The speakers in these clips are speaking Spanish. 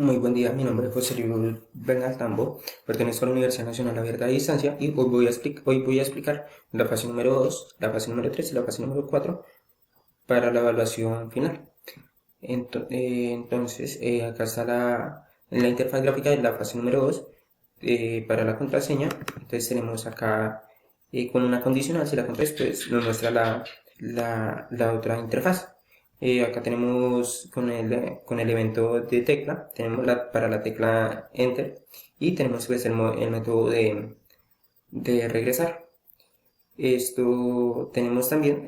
Muy buen día, mi nombre es José Luis Bernal Tambo, pertenezco a la Universidad Nacional Abierta a Distancia y hoy voy a explicar la fase número 2, la fase número 3 y la fase número 4 para la evaluación final. Acá está en la interfaz gráfica de la fase número 2 para la contraseña. Entonces tenemos acá con una condicional, si la contraseña pues nos muestra la otra interfaz. Acá tenemos con el evento de tecla, tenemos para la tecla Enter y tenemos pues el método de regresar. Tenemos también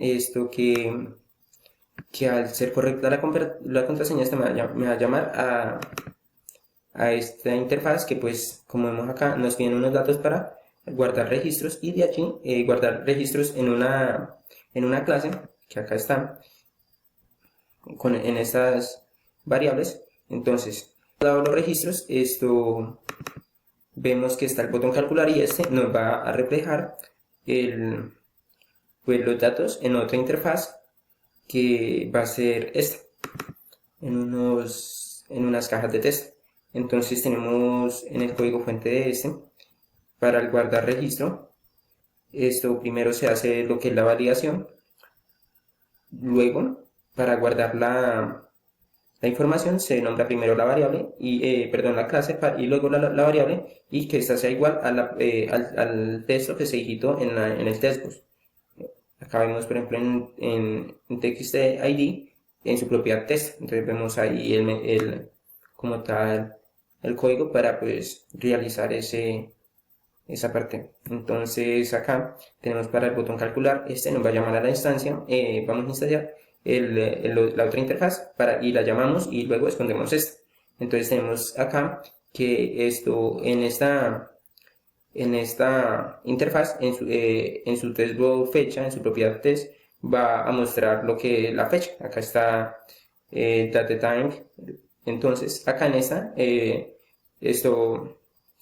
que al ser correcta la contraseña esta me va a llamar a esta interfaz que pues como vemos acá nos piden unos datos para guardar registros y de allí guardar registros en una clase que acá está en estas variables. Entonces, dado los registros, vemos que está el botón calcular y este nos va a reflejar los datos en otra interfaz que va a ser esta, en unas cajas de texto. Entonces tenemos en el código fuente de para el guardar registro, primero se hace lo que es la validación, luego para guardar la información se nombra primero la variable la clase y luego la variable y que esta sea igual al texto que se digitó en el textbus. Acá vemos por ejemplo en TXTID en su propiedad test, entonces vemos ahí como tal el código para pues realizar esa parte. Entonces acá tenemos para el botón calcular, nos va a llamar a la instancia, vamos a instanciar la otra interfaz y la llamamos y luego escondemos esta. Entonces tenemos acá que en esta interfaz, en su test fecha, en su propiedad test, va a mostrar lo que es la fecha. Acá está date time. Entonces acá en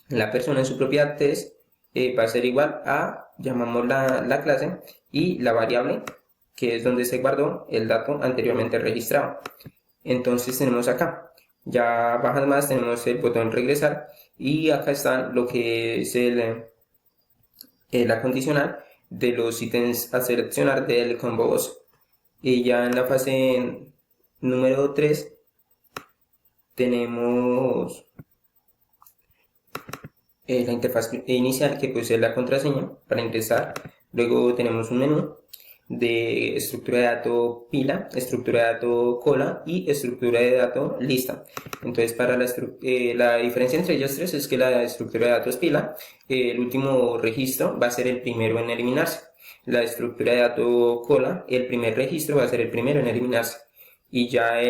la persona en su propiedad test va a ser igual a, llamamos la clase y la variable que es donde se guardó el dato anteriormente registrado. Entonces tenemos acá, ya bajando más, tenemos el botón regresar y acá está lo que es la condicional de los ítems a seleccionar del combo boss. Y ya en la fase número 3 tenemos la interfaz inicial que pues es la contraseña para ingresar. Luego tenemos un menú de estructura de datos pila, estructura de datos cola y estructura de datos lista. Entonces para la diferencia entre ellas tres es que la estructura de datos pila, el último registro va a ser el primero en eliminarse. La estructura de datos cola, el primer registro va a ser el primero en eliminarse. Y ya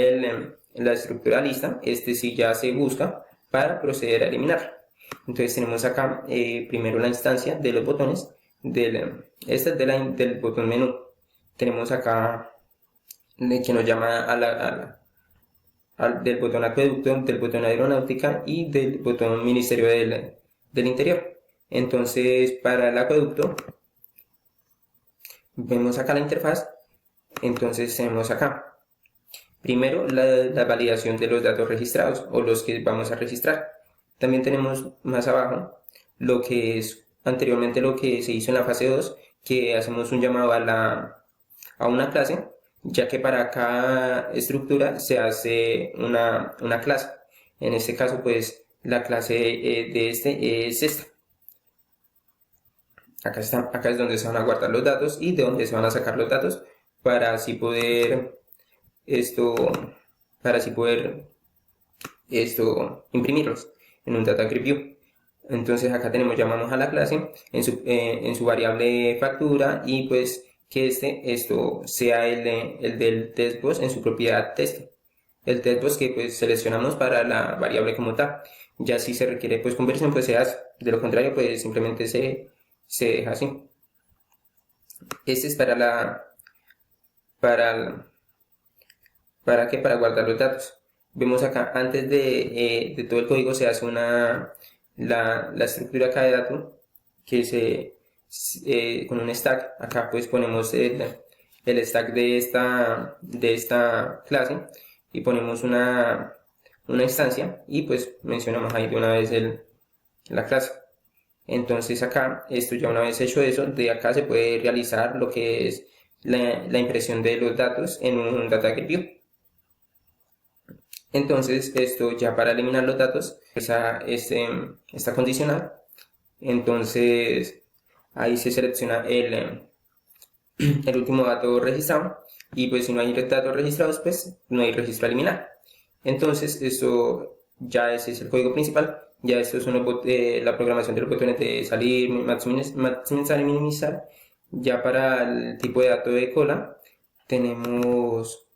la estructura lista, sí ya se busca para proceder a eliminar. Entonces tenemos acá primero la instancia de los botones, esta es del botón menú. Tenemos acá que nos llama del botón acueducto, del botón aeronáutica y del botón ministerio del interior. Entonces para el acueducto vemos acá la interfaz. Entonces tenemos acá primero la validación de los datos registrados o los que vamos a registrar. También tenemos más abajo lo que es anteriormente lo que se hizo en la fase 2, que hacemos un llamado a una clase, ya que para cada estructura se hace una clase. En este caso, pues la clase es esta. Acá es donde se van a guardar los datos y de donde se van a sacar los datos para así poder esto, para así poder imprimirlos en un data grid view. Entonces acá llamamos a la clase en su variable factura y pues que esto sea el del testbox en su propiedad test. El testbox que pues seleccionamos para la variable como tal. Ya si se requiere pues conversión pues se hace. De lo contrario pues simplemente se deja así. Este es para guardar los datos. Vemos acá antes de todo el código se hace la estructura acá de datos que con un stack. Acá pues ponemos el stack de esta clase y ponemos una una instancia y pues mencionamos ahí de una vez la clase. Entonces acá, esto ya una vez hecho eso, de acá se puede realizar lo que es la impresión de los datos en un Data Grid View. Entonces esto ya para eliminar los datos, esta condicional, entonces ahí se selecciona el último dato registrado y pues si no hay datos registrados pues no hay registro a eliminar. Entonces esto ya ese es el código principal. Ya esto es la programación de los botones de salir, maximizar y minimizar. Ya para el tipo de dato de cola tenemos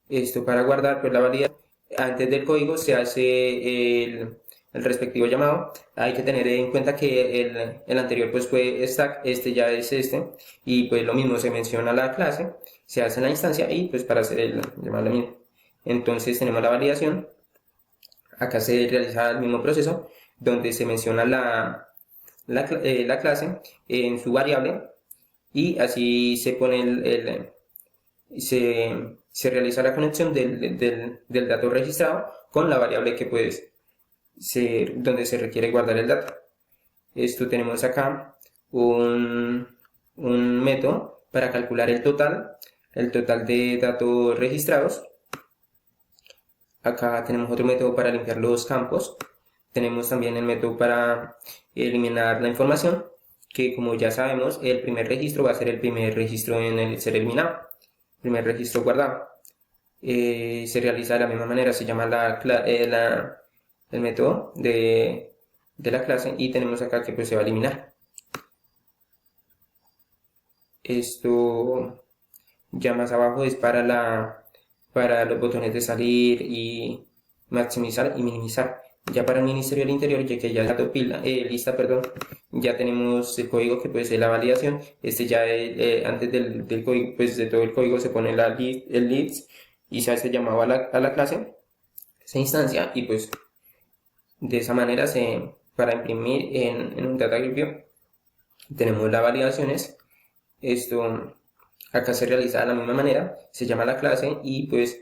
esto para guardar pues la validez. Antes del código se hace el respectivo llamado. Hay que tener en cuenta que el anterior pues fue stack, este ya es este, y pues lo mismo se menciona la clase, se hace en la instancia y pues para hacer el llamado mismo. Entonces tenemos la validación. Acá se realiza el mismo proceso donde se menciona la clase en su variable y así se pone se realiza la conexión del dato registrado con la variable que pues donde se requiere guardar el dato. Esto tenemos acá un método para calcular el total de datos registrados. Acá tenemos otro método para limpiar los campos. Tenemos también el método para eliminar la información, que como ya sabemos, el primer registro va a ser el primer registro en el ser eliminado, primer registro guardado. Se realiza de la misma manera, se llama el método de la clase y tenemos acá que pues se va a eliminar. Esto ya más abajo es para los botones de salir y maximizar y minimizar. Ya para el Ministerio del Interior, ya que ya está lista, perdón, ya tenemos el código que pues es la validación. Este ya antes del código, pues de todo el código se pone el list y se hace llamado a la clase, esa instancia, y pues de esa manera para imprimir en un Data Grid View tenemos las validaciones. Esto acá se realiza de la misma manera, se llama la clase y pues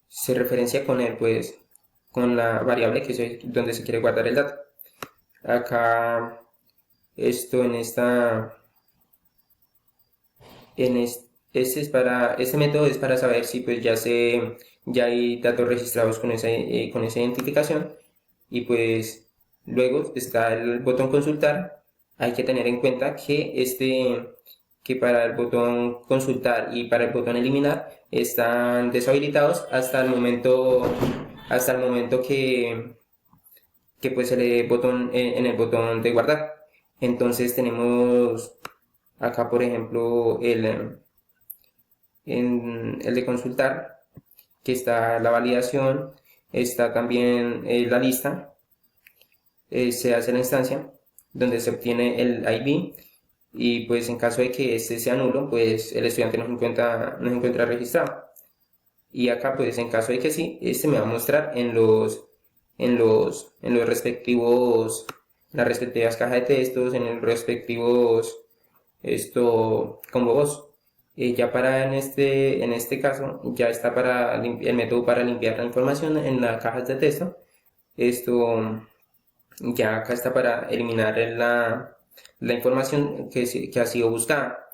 se referencia con con la variable donde se quiere guardar el dato. Acá esto este método es para saber si pues ya hay datos registrados con esa identificación y pues luego está el botón consultar. Hay que tener en cuenta que para el botón consultar y para el botón eliminar están deshabilitados hasta el momento que pues se le botón en el botón de guardar. Entonces tenemos acá por ejemplo en el de consultar, que está la validación, está también la lista, se hace la instancia donde se obtiene el ID y pues en caso de que este sea nulo pues el estudiante no se encuentra registrado. Y acá pues en caso de que sí, este me va a mostrar en los respectivos, las respectivas cajas de textos, en los respectivos como voz. Ya en este caso ya está el método para limpiar la información en las cajas de texto. Esto ya acá está para eliminar la información que ha sido buscada.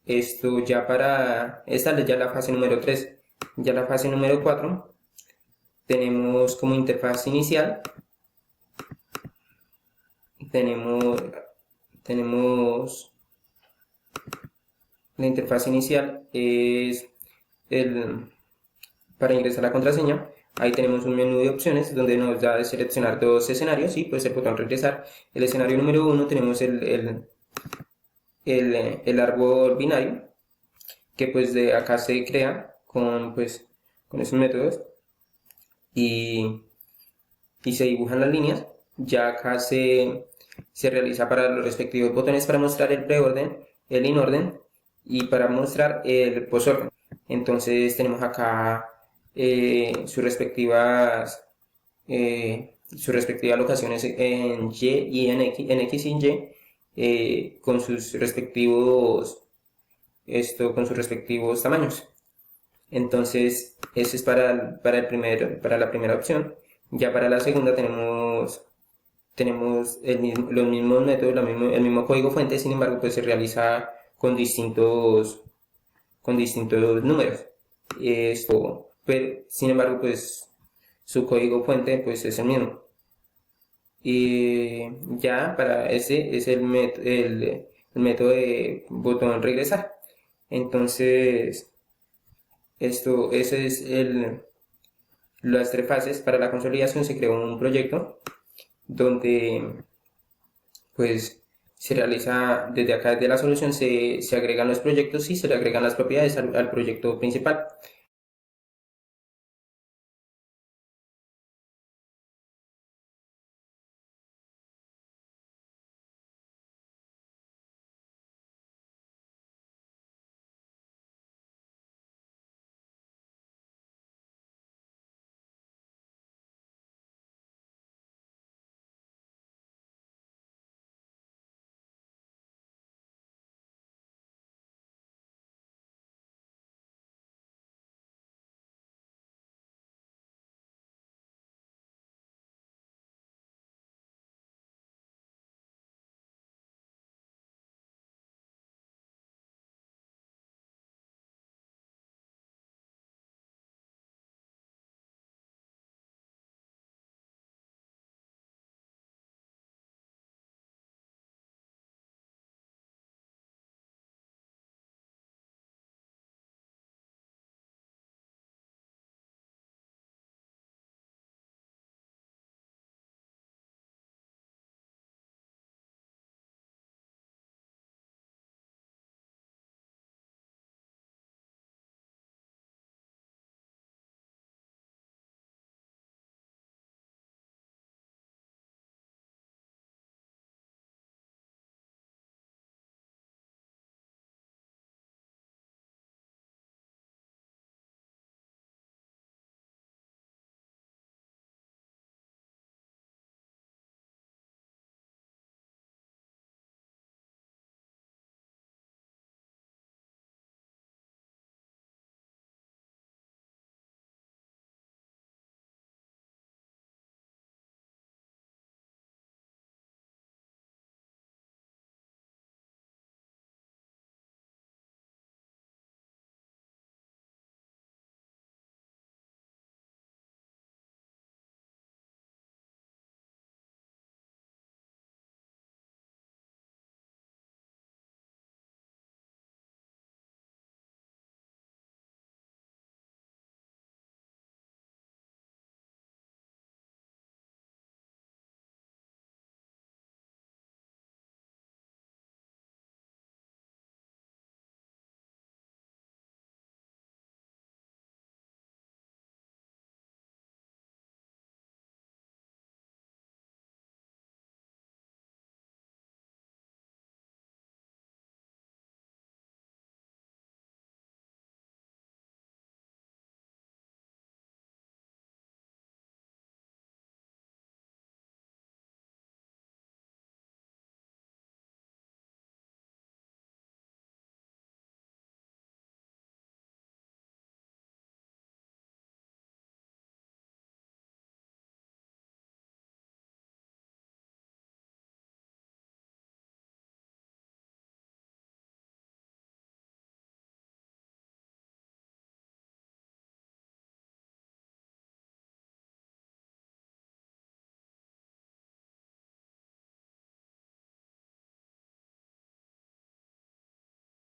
Esto esta es ya la fase número 3. Ya la fase número 4 tenemos como interfaz inicial, tenemos la interfaz inicial es para ingresar la contraseña. Ahí tenemos un menú de opciones donde nos da de seleccionar dos escenarios y pues el botón regresar. El escenario número 1 tenemos el árbol binario, que pues de acá se crea con esos métodos y se dibujan las líneas. Ya acá se realiza para los respectivos botones para mostrar el preorden, el inorden y para mostrar el posorden. Entonces tenemos acá sus respectivas locaciones en Y y en X y Y con sus respectivos tamaños. Entonces, ese es para para la primera opción. Ya para la segunda tenemos los mismos métodos, el mismo código fuente, sin embargo, pues se realiza con distintos números. Pero, sin embargo, pues su código fuente pues es el mismo. Y ya para ese es el método de botón regresar. Entonces, ese es las tres fases. Para la consolidación se creó un proyecto donde pues se realiza desde acá, desde la solución, se agregan los proyectos y se le agregan las propiedades al proyecto principal.